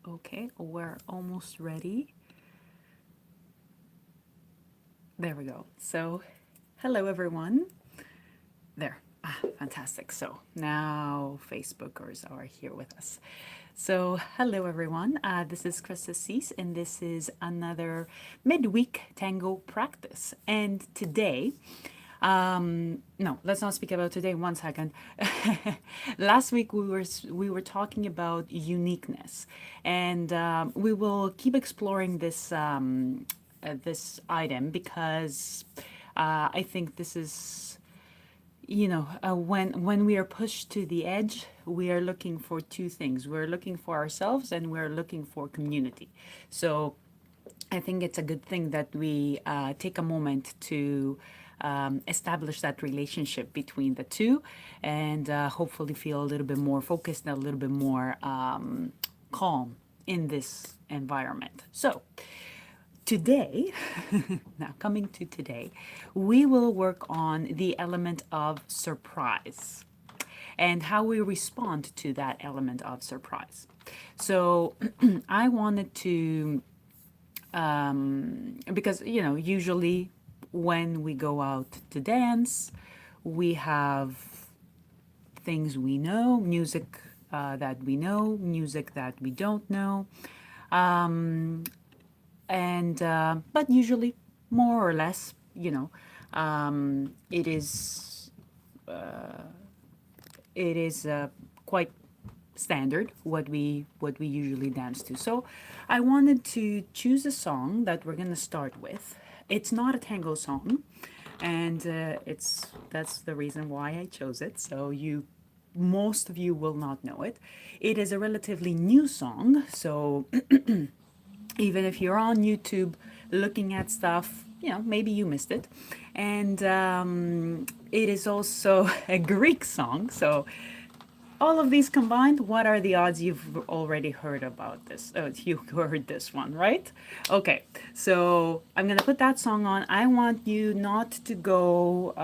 Okay, we're almost ready. There we go. So, hello everyone. There. Fantastic. So now Facebookers are here with us. So, hello everyone. This is Chris Assis, and this is another midweek tango practice. And today, no, let's not speak about today. One second. Last week we were talking about uniqueness, and we will keep exploring this item because I think this is, when we are pushed to the edge, we are looking for two things. We're looking for ourselves, and we're looking for community. So I think it's a good thing that we take a moment to establish that relationship between the two, and hopefully feel a little bit more focused and a little bit more calm in this environment. So, today, now coming to today, we will work on the element of surprise and how we respond to that element of surprise. So, I wanted to, because, usually when we go out to dance, we have things we know, music that we know, music that we don't know. And but usually more or less, it is quite standard what we usually dance to. So I wanted to choose a song that we're going to start with. It's not a tango song, and it's that's the reason why I chose it. So most of you will not know it. It is a relatively new song, so even if you're on YouTube looking at stuff, maybe you missed it. And it is also a Greek song. So, all of these combined, what are the odds you've already heard about this? Oh, you heard this one, right? Okay, so I'm gonna put that song on. I want you not to go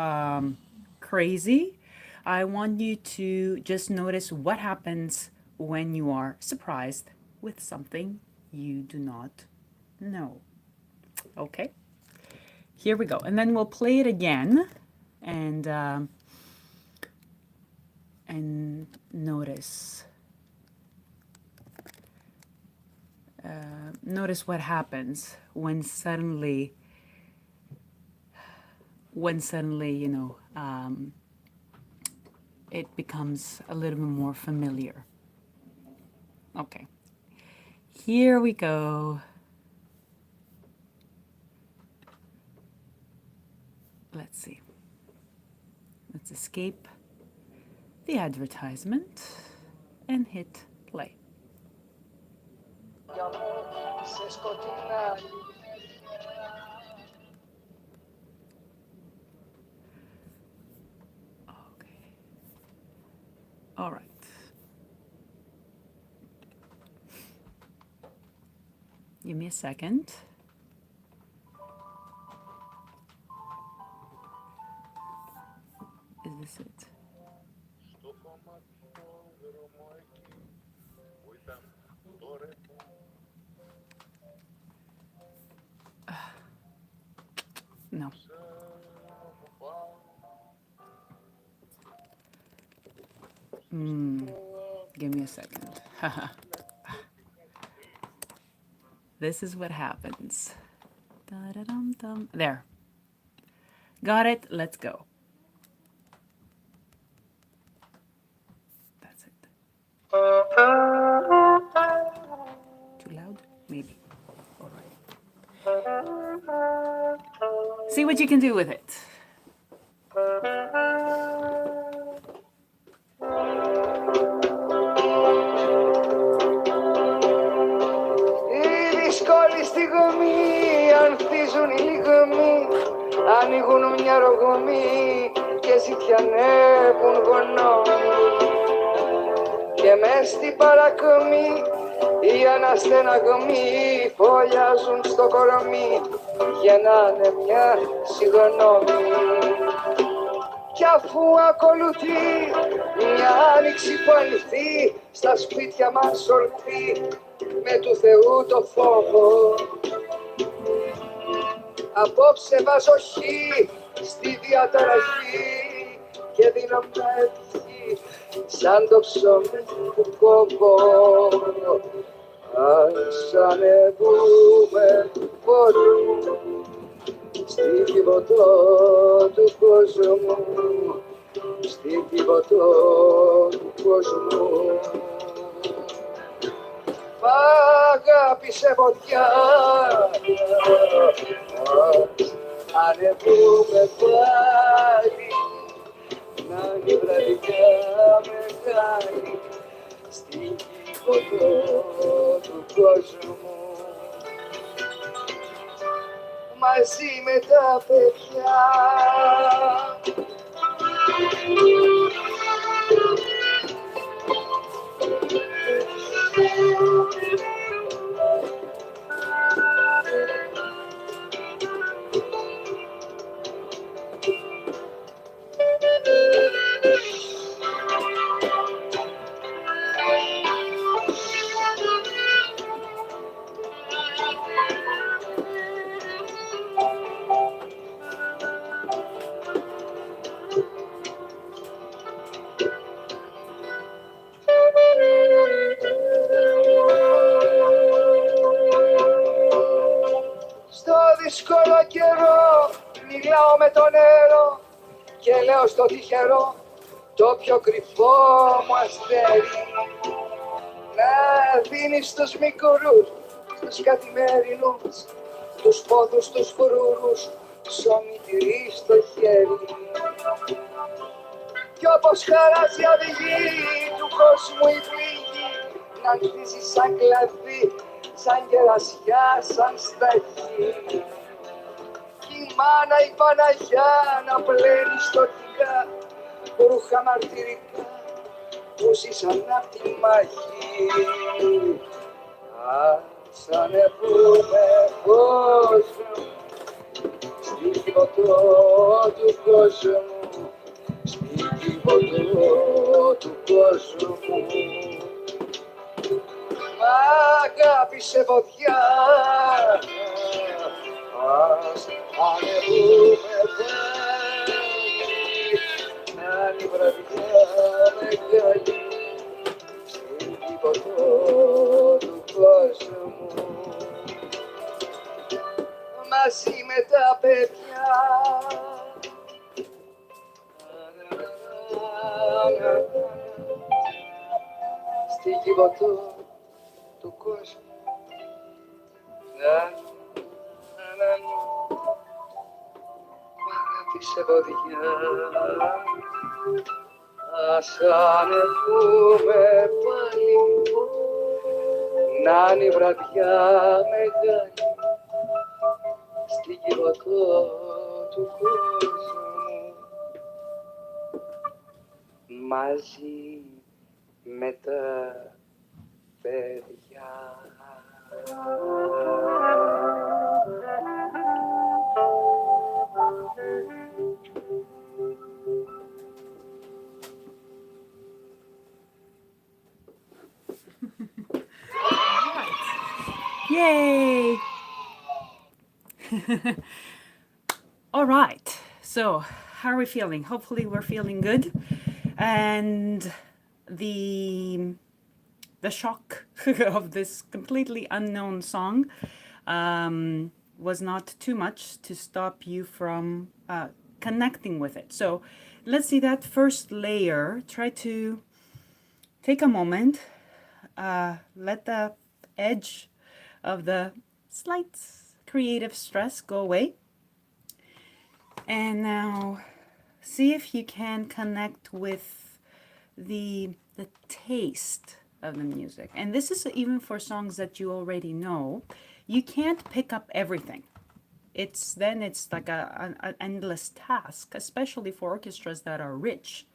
crazy. I want you to just notice what happens when you are surprised with something you do not know. Okay, here we go. And then we'll play it again and notice notice what happens when suddenly it becomes a little bit more familiar. Okay, here we go. Let's see. Let's escape the advertisement and hit play. Okay. All right. Give me a second. Is this it? No. Give me a second. This is what happens. Da-da-dum-dum. There. Got it. Let's go. That's it. Too loud? Maybe. All right. See what you can do with it. Οι δύσκολοι στιγμοί ανθίζουν οι λιγμοί, ανοίγουν μια ρογμή και ζητιανεύουν γνώμη. Και μες στην παρακμή οι αναστεναγμοί φωλιάζουν στο κορμί, γεννάνε μια συγγνώμη. Κι αφού ακολουθεί μια άνοιξη που ανοιχτεί στα σπίτια μας ορθή με του Θεού το φόβο, απόψε βάζω χ στη διαταραχή και δίνω ευχή σαν το ψωμί που κόβω. Ας ανεβούμε πόλου στην κυβωτό του κόσμου, στην κυβωτό του κόσμου. Μ' αγάπησε φωτιά, ας ανεβούμε πάλι, να είναι η βραδιά μεγάλη στην κυβωτό του κόσμου. Μαζί με τα παιδιά. Στο δύσκολο καιρό μιλάω με το νερό και λέω στο τυχερό το πιο κρυφό μου αστέρι να δίνει στους μικρούς, στους καθημερινούς, τους πόδους, τους φρούρους, ψωμί τυρί στο χέρι. Κι όπως χαράζει αυγή του κόσμου η πληγή να ανθίζει σαν κλαδί, σαν κερασιά, σαν σταχή. Κι η μάνα η Παναγιά να πλένει στορτικά ρούχα μαρτυρικά που ζήσαν απ' τη μάχη. Ας ανεβούμε κόσμο στην κυβωτό του κόσμου, στην κυβωτό του κόσμου. Μ' αγάπησε φωτιά, ας ανεβούμε πάλι, να είναι η βραδιά μεγάλη στην κυβωτό του κόσμου. Μαζί με τα παιδιά. Στην κυβωτό του κόσμου. Μ' αγάπησε βοδιά, ας ανεβούμε πάλι, να είναι η βραδιά μεγάλη στην κυβωτό του κόσμου. Μαζί με τα παιδιά. Yay! All right. So, how are we feeling? Hopefully, we're feeling good. And the shock of this completely unknown song was not too much to stop you from connecting with it. So, let's see that first layer. Try to take a moment, let the edge of the slight creative stress go away. And now see if you can connect with the taste of the music. And this is even for songs that you already know. You can't pick up everything. It's like an endless task, especially for orchestras that are rich.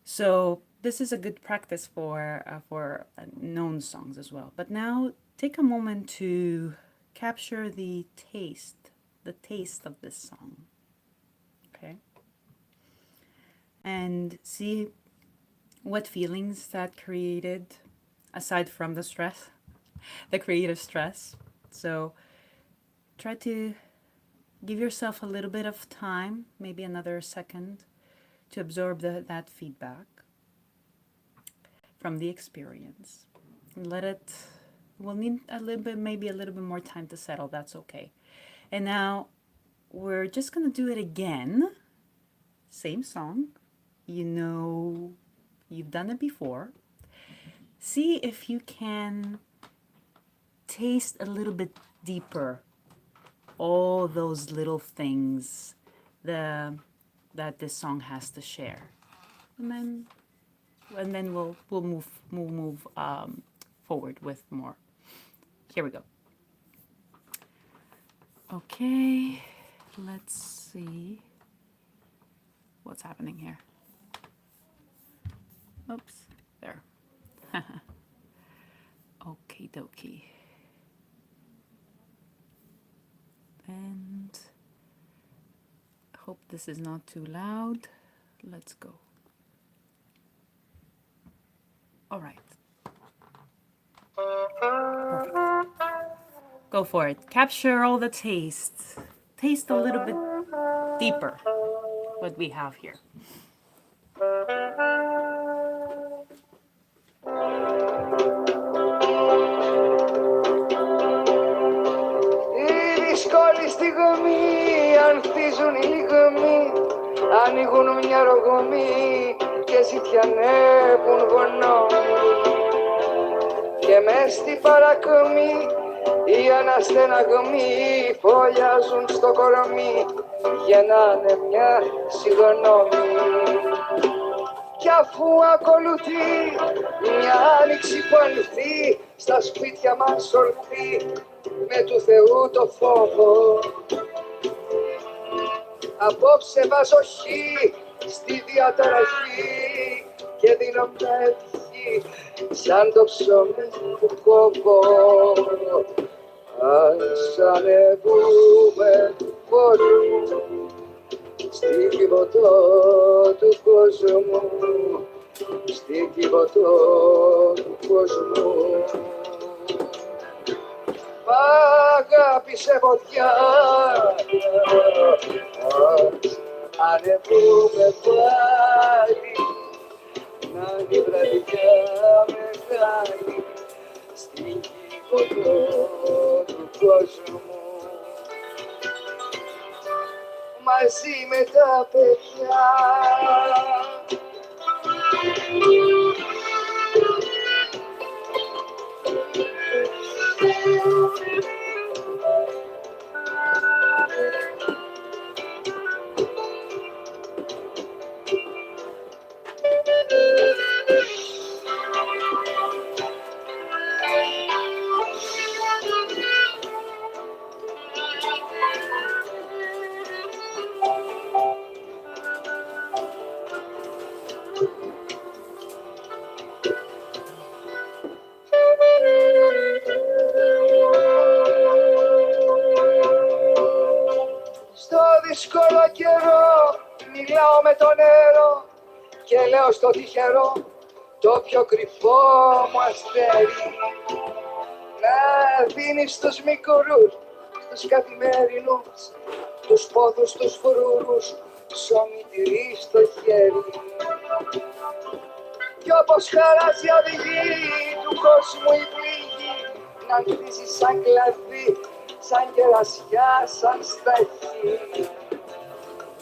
So this is a good practice for known songs as well. But now take a moment to capture the taste of this song. Okay. and see what feelings that created aside from the stress, the creative stress. So try to give yourself a little bit of time, maybe another second, to absorb that feedback from the experience. Let it, we'll need a little bit, maybe a little bit more time to settle. That's okay. And now we're just going to do it again. Same song. You know, you've done it before. See if you can taste a little bit deeper all those little things that this song has to share. And then we'll move forward with more. Here we go. Okay, let's see what's happening here. Oops, there. Okie dokie. And hope this is not too loud. Let's go. All right. Perfect. Go for it. Capture all the tastes. Taste a little bit deeper what we have here. Η δύσκολη στιγμή ανθίζουν οι λιγμοί, ανοίγουν μια ρογμή και ζητιανεύουν γνώμη. Και μες στην παρακμή οι αναστεναγμοί φωλιάζουν στο κορμί, γεννάνε μια συγγνώμη. Κι αφού ακολουθεί μια άνοιξη που ανοιχτεί στα σπίτια μας ορθή με του Θεού το φόβο, απόψε βάζω χ στη διαταραχή και δίνω μια ευχή σαν το ψωμί που κόβω. Ας ανεβούμε του κόσμου στην κυβωτό του κόσμου, στην κυβωτό του κόσμου. Μ' αγάπησε φωτιά, ας ανεβούμε πάλι, να είναι βραδιά μεγάλη στην κυβωτό του κόσμου. Μαζί με τα παιδιά. Στο δύσκολο καιρό μιλάω με το νερό και λέω στο τυχερό το πιο κρυφό μου αστέρι να δίνει στους μικρούς, στους καθημερινούς, τους πόδους, τους φρούρους, ψωμί τυρί στο χέρι. Κι όπως χαράζει οδηγεί του κόσμου η πληγή να ανθίζει σαν κλαδί, σαν κερασιά, σαν σταχύ.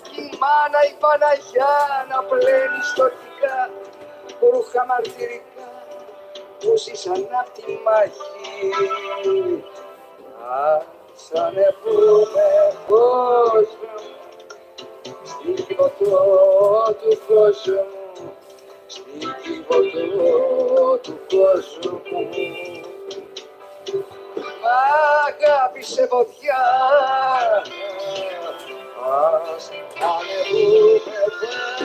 Κι η μάνα η Παναγιά να πλένει στορτικά ρούχα μαρτυρικά που ζήσαν απ' τη μάχη. Ας ανεβούμε κόσμο στην κυβωτό του κόσμου, στην κυβωτό του κόσμου. Μ' αγάπησε φωτιά, ας ανεβούμε πάλι,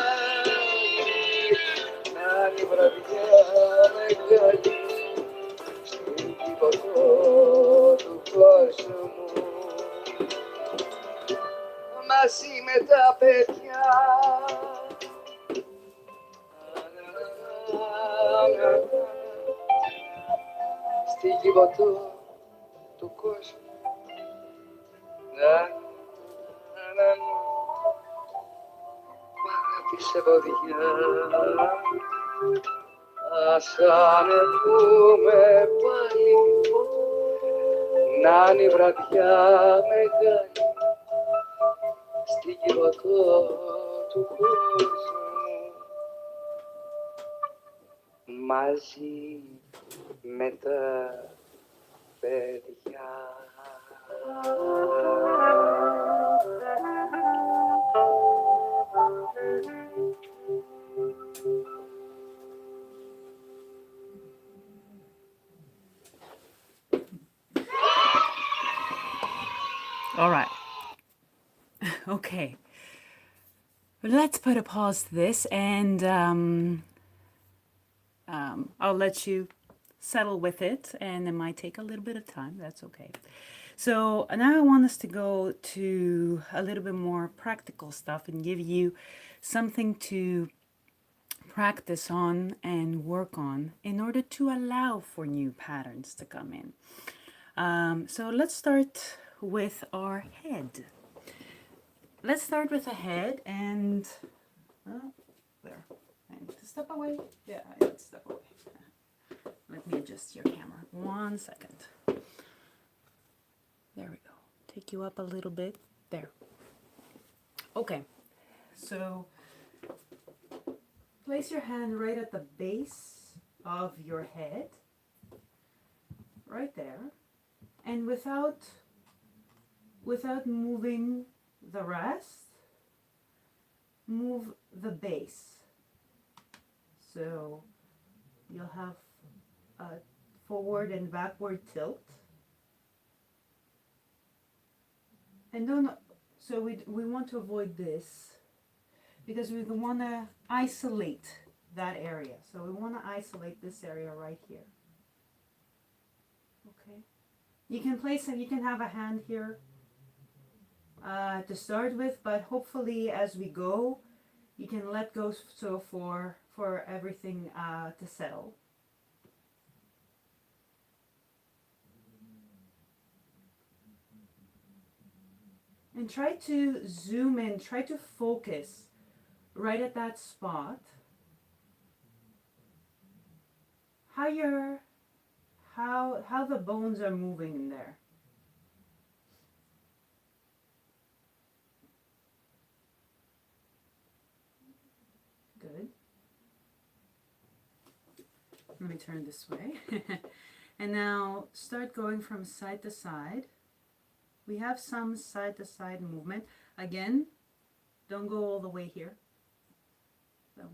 να είναι η βραδιά μεγάλη στην κυβωτό του κόσμου. Μαζί με τα παιδιά. στη κυβωτό του κόσμου. Να, να, μ' αγάπησε βοδιά. Ας ανεβούμε πάλι, να είναι η βραδιά μεγάλη στη κυβωτό του κόσμου. Μαζί με τα παιδιά. All right. Okay. Let's put a pause to this, and I'll let you settle with it, and it might take a little bit of time. That's okay. So now I want us to go to a little bit more practical stuff and give you something to practice on and work on in order to allow for new patterns to come in. So let's start with our head. Let's start with the head, and there. And step away. Yeah, step away. Let me adjust your camera. 1 second. There we go. Take you up a little bit. There. Okay. So place your hand right at the base of your head. Right there. And without moving the rest, move the base. So you'll have a forward and backward tilt. And so we want to avoid this because we want to isolate that area. So we want to isolate this area right here. Okay. You can have a hand here to start with, but hopefully as we go, you can let go so for everything to settle. And try to zoom in, try to focus right at that spot. How the bones are moving in there. Good. Let me turn this way. And now start going from side to side. We have some side to side movement. Again, don't go all the way here. I'm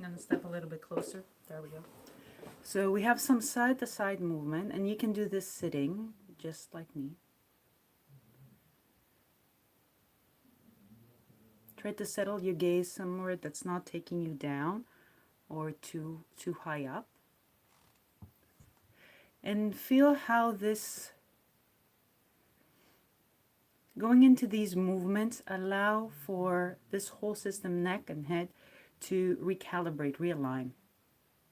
going to step a little bit closer. There we go. So we have some side to side movement, and you can do this sitting just like me. Try to settle your gaze somewhere that's not taking you down or too high up. And feel how this, going into these movements, allow for this whole system, neck and head, to recalibrate, realign.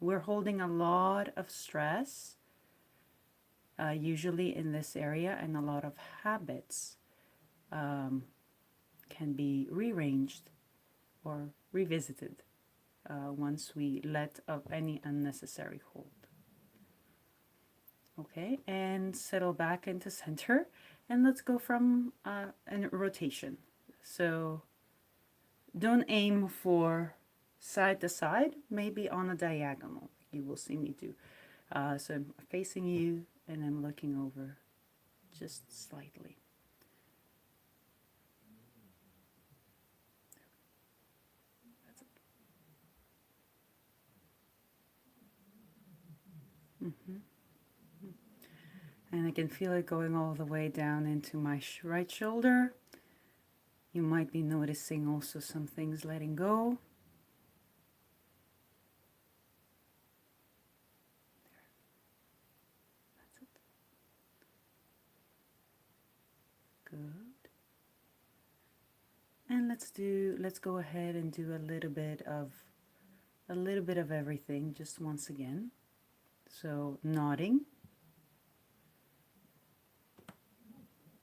We're holding a lot of stress, usually in this area, and a lot of habits can be rearranged or revisited once we let of any unnecessary hold. Okay, and settle back into center, and let's go from a rotation. So don't aim for side to side, maybe on a diagonal. You will see me do. So I'm facing you and I'm looking over just slightly. That's it. And I can feel it going all the way down into my right shoulder. You might be noticing also some things letting go. That's it. Good. And let's go ahead and do a little bit of everything just once again. So nodding,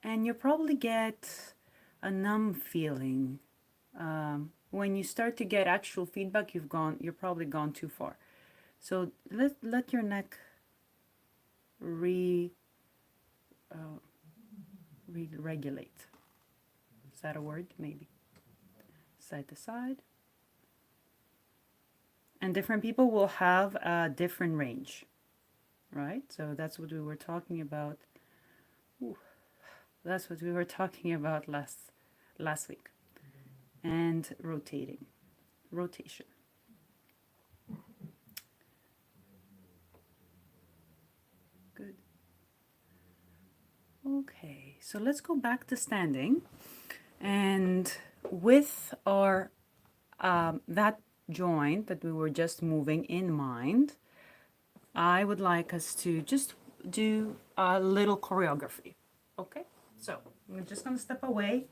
and you probably get a numb feeling. When you start to get actual feedback, you're probably gone too far. So let your neck re regulate. Is that a word? Maybe. Side to side. And different people will have a different range, right? So that's what we were talking about. Ooh, that's what we were talking about last week. And rotation. Good. Okay, so let's go back to standing, and with our that joint that we were just moving in mind, I would like us to just do a little choreography. Okay, so we're just gonna step away.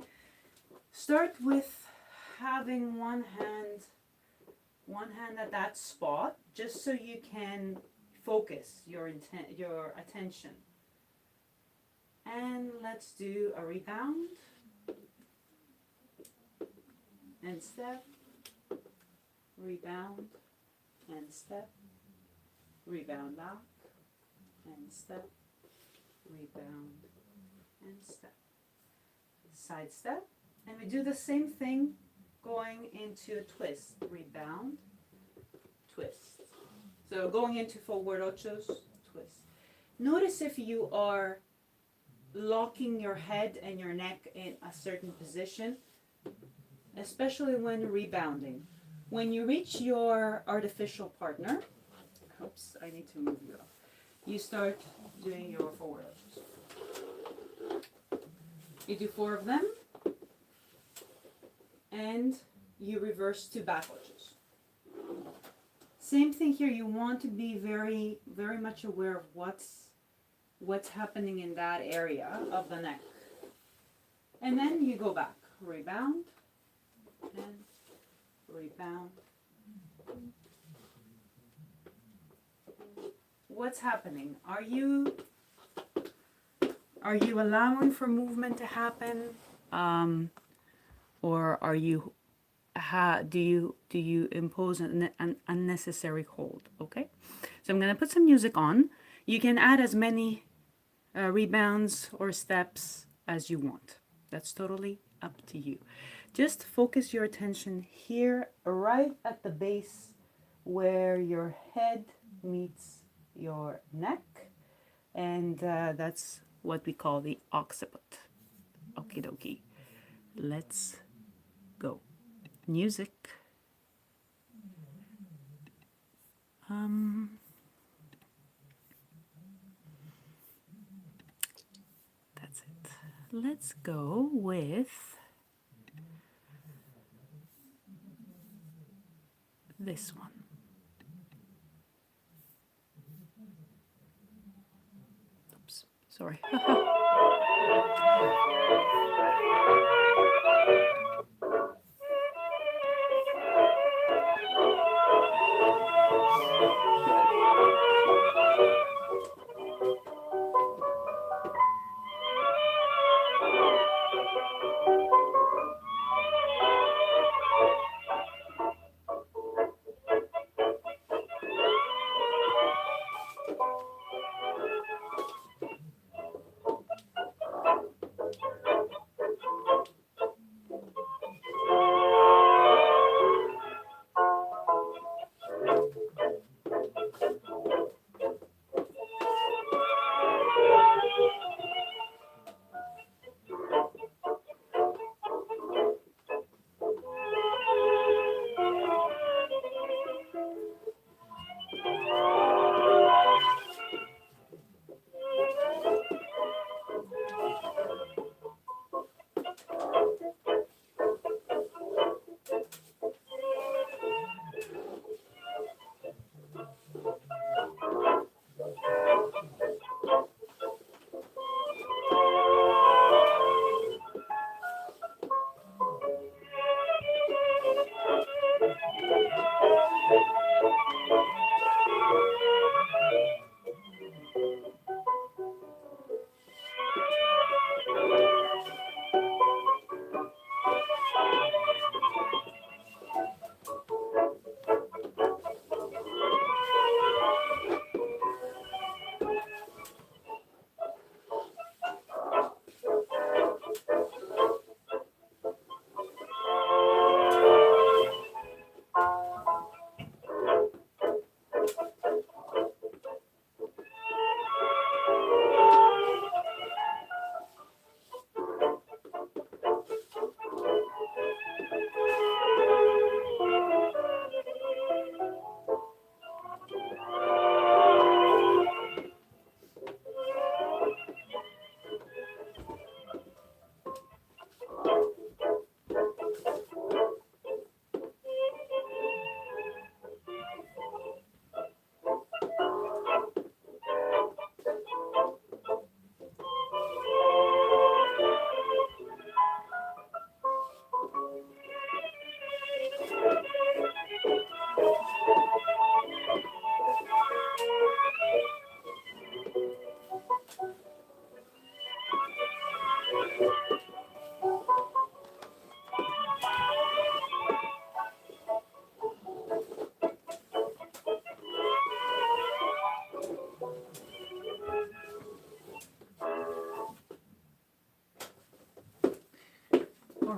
Start with having one hand at that spot, just so you can focus your attention. And let's do a rebound and step, rebound and step, rebound back and step, rebound and step. Side step, and we do the same thing going into a twist. Rebound, twist. So going into forward ochos, twist. Notice if you are locking your head and your neck in a certain position, especially when rebounding. When you reach your artificial partner, oops, I need to move you off. You start doing your forward ochos. You do 4 of them, and you reverse to back ochos. Same thing here. You want to be very, very much aware of what's happening in that area of the neck. And then you go back. Rebound and rebound. What's happening? Are you allowing for movement to happen, or are you do you impose an unnecessary hold? Okay, so I'm gonna put some music on. You can add as many rebounds or steps as you want. That's totally up to you. Just focus your attention here, right at the base where your head meets your neck, and that's what we call the occiput. Okie dokie. Let's go. Music. That's it. Let's go with this one. Oops, sorry.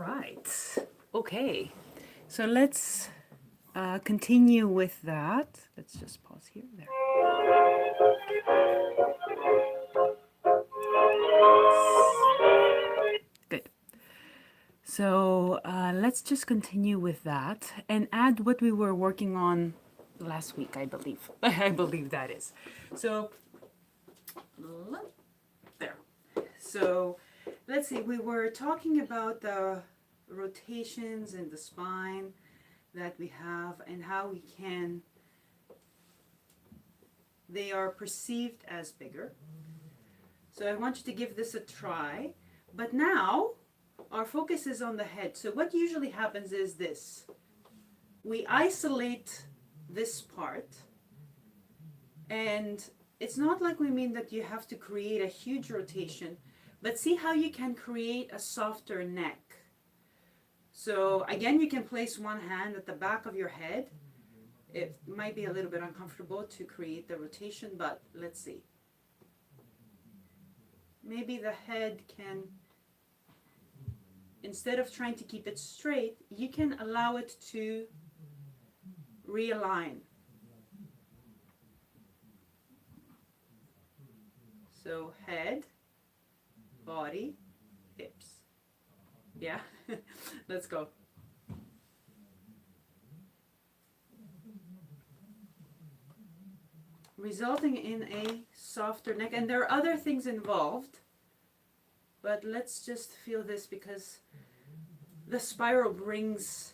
right. Okay. So let's continue with that. Let's just pause here. There. Good. So let's just continue with that and add what we were working on last week, I believe. I believe that is. So, there. So, let's see, we were talking about the rotations in the spine that we have and how we can, they are perceived as bigger. So I want you to give this a try. But now, our focus is on the head. So what usually happens is this. We isolate this part, and it's not like we mean that you have to create a huge rotation, but see how you can create a softer neck. So again, you can place one hand at the back of your head. It might be a little bit uncomfortable to create the rotation, but let's see. Maybe the head can, instead of trying to keep it straight, you can allow it to realign. So head, body, hips. Yeah, let's go. Resulting in a softer neck, and there are other things involved, but let's just feel this because the spiral brings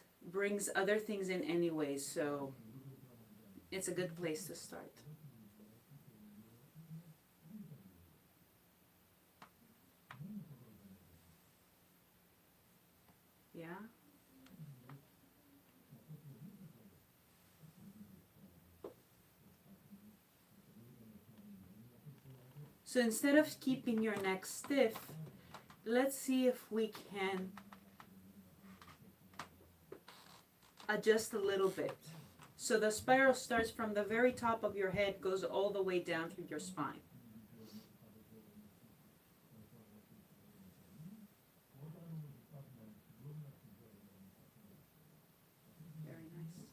other things in anyway, so it's a good place to start. Yeah. So instead of keeping your neck stiff, let's see if we can adjust a little bit. So the spiral starts from the very top of your head, goes all the way down through your spine. Very nice.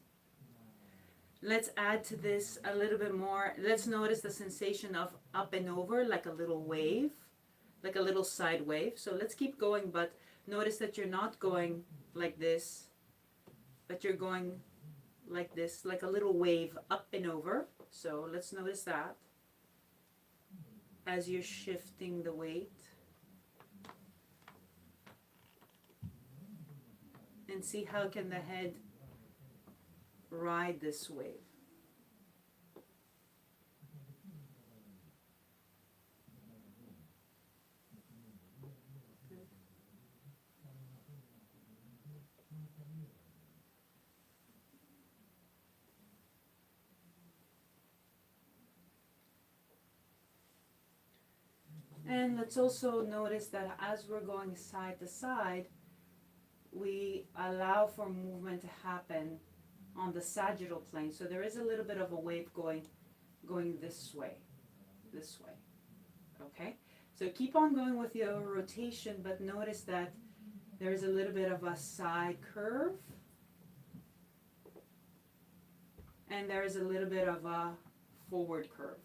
Let's add to this a little bit more. Let's notice the sensation of up and over, like a little wave, like a little side wave. So let's keep going, but notice that you're not going like this, but you're going like this, like a little wave up and over. So let's notice that as you're shifting the weight. And see how can the head ride this wave. And let's also notice that as we're going side to side, we allow for movement to happen on the sagittal plane. So there is a little bit of a wave going this way. Okay? So keep on going with your rotation, but notice that there's a little bit of a side curve. And there's a little bit of a forward curve.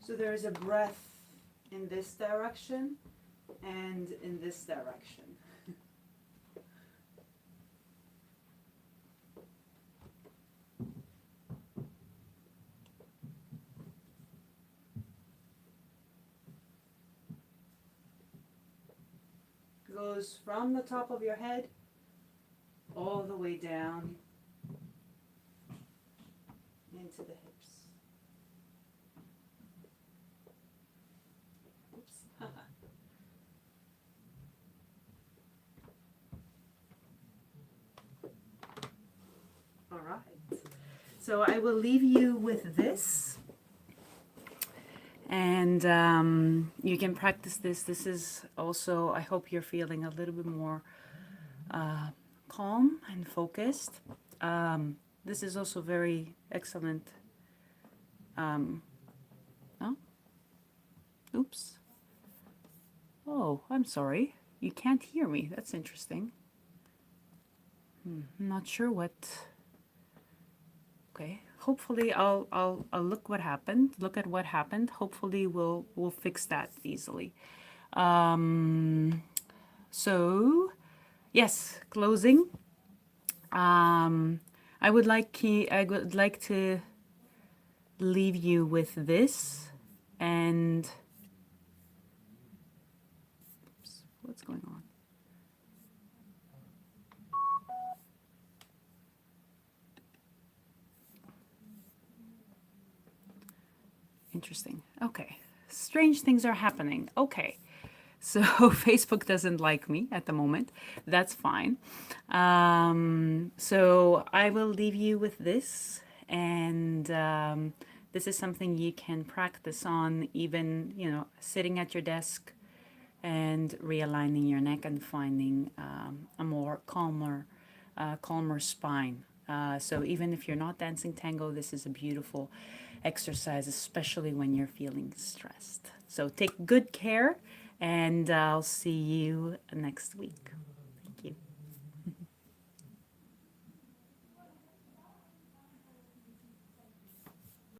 So there is a breath in this direction and in this direction. Goes from the top of your head all the way down into the hips. Oops. So I will leave you with this. And you can practice this. This is also, I hope you're feeling a little bit more calm and focused. This is also very excellent. Oh, oops. Oh, I'm sorry. You can't hear me. That's interesting. I'm not sure what. Okay. Hopefully, I'll look what happened. Look at what happened. Hopefully, we'll fix that easily. So, yes, closing. I would like to leave you with this, and oops, what's going on? Interesting. Okay. Strange things are happening. Okay. So Facebook doesn't like me at the moment. That's fine. So I will leave you with this. And this is something you can practice on, even, sitting at your desk and realigning your neck and finding a more calmer spine. So even if you're not dancing tango, this is a beautiful exercise, especially when you're feeling stressed. So take good care, and I'll see you next week. Thank you.